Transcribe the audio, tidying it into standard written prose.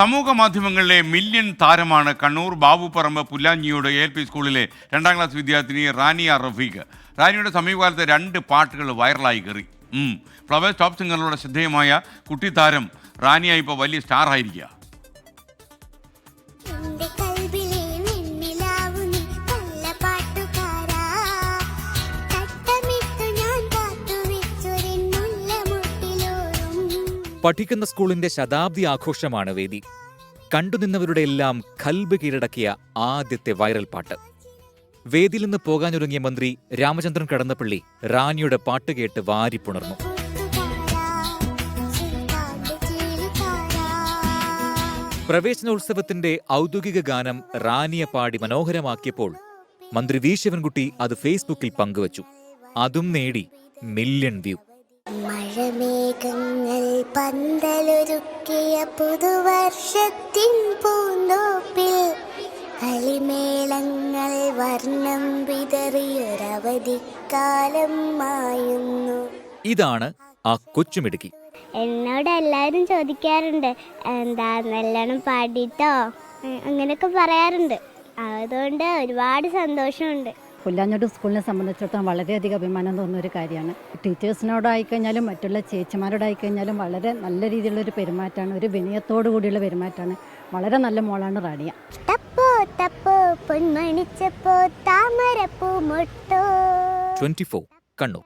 സമൂഹ മാധ്യമങ്ങളിലെ മില്യൺ താരമാണ് കണ്ണൂർ ബാബുപറമ്പ് പുല്ലാഞ്ഞിയോട് ALP സ്കൂളിലെ 2ാം ക്ലാസ് വിദ്യാർത്ഥിനി റാനിയ റഫീഖ്. റാനിയുടെ സമീപകാലത്തെ 2 പാട്ടുകൾ വൈറലായി കയറി. ഫ്ലവേഴ്സ് ടോപ്പ് സിംഗറിലൂടെ ശ്രദ്ധേയമായ കുട്ടി താരം റാനിയ ഇപ്പോൾ വലിയ സ്റ്റാർ ആയിരിക്കുക. പഠിക്കുന്ന സ്കൂളിന്റെ ശതാബ്ദി ആഘോഷമാണ് വേദി. കണ്ടുനിന്നവരുടെ എല്ലാം ഖൽബ് കീഴടക്കിയ ആദ്യത്തെ വൈറൽ പാട്ട്. വേദിയിൽ നിന്ന് പോകാനൊരുങ്ങിയ മന്ത്രി രാമചന്ദ്രൻ കടന്നപ്പള്ളി റാനിയുടെ പാട്ട് കേട്ട് വാരിപ്പുണർന്നു. പ്രവേശനോത്സവത്തിന്റെ ഔദ്യോഗിക ഗാനം റാനിയ പാടി മനോഹരമാക്കിയപ്പോൾ മന്ത്രി വി ശിവൻകുട്ടി അത് ഫേസ്ബുക്കിൽ പങ്കുവച്ചു. അതും നേടി മില്യൺ വ്യൂ. മഴമേഘങ്ങൾ പന്തലൊരുക്കിയ പുതുവർഷത്തിൻ പൂന്തോപ്പിൽ കളിമേളങ്ങൾ വർണ്ണം വിതറിയൊരവധിക്കാലം മായുന്നു. ഇതാണ് ആ കൊച്ചുമിടുക്കി. എന്നോട് എല്ലാവരും ചോദിക്കാറുണ്ട്, എന്താ നല്ലോണം പാടിട്ടോ അങ്ങനെയൊക്കെ പറയാറുണ്ട്. അതുകൊണ്ട് ഒരുപാട് സന്തോഷമുണ്ട്. പുല്ലാഞ്ഞോട് സ്കൂളിനെ സംബന്ധിച്ചിടത്തോളം വളരെയധികം അഭിമാനം തോന്നുന്ന ഒരു കാര്യമാണ്. ടീച്ചേഴ്സിനോടായിക്കഴിഞ്ഞാലും മറ്റുള്ള ചേച്ചിമാരോടായിക്കഴിഞ്ഞാലും വളരെ നല്ല രീതിയിലുള്ളൊരു പെരുമാറ്റമാണ്, ഒരു വിനയത്തോടു കൂടിയുള്ള പെരുമാറ്റമാണ്. വളരെ നല്ല മോളാണ് റാനിയ. 24 കണ്ണൂർ.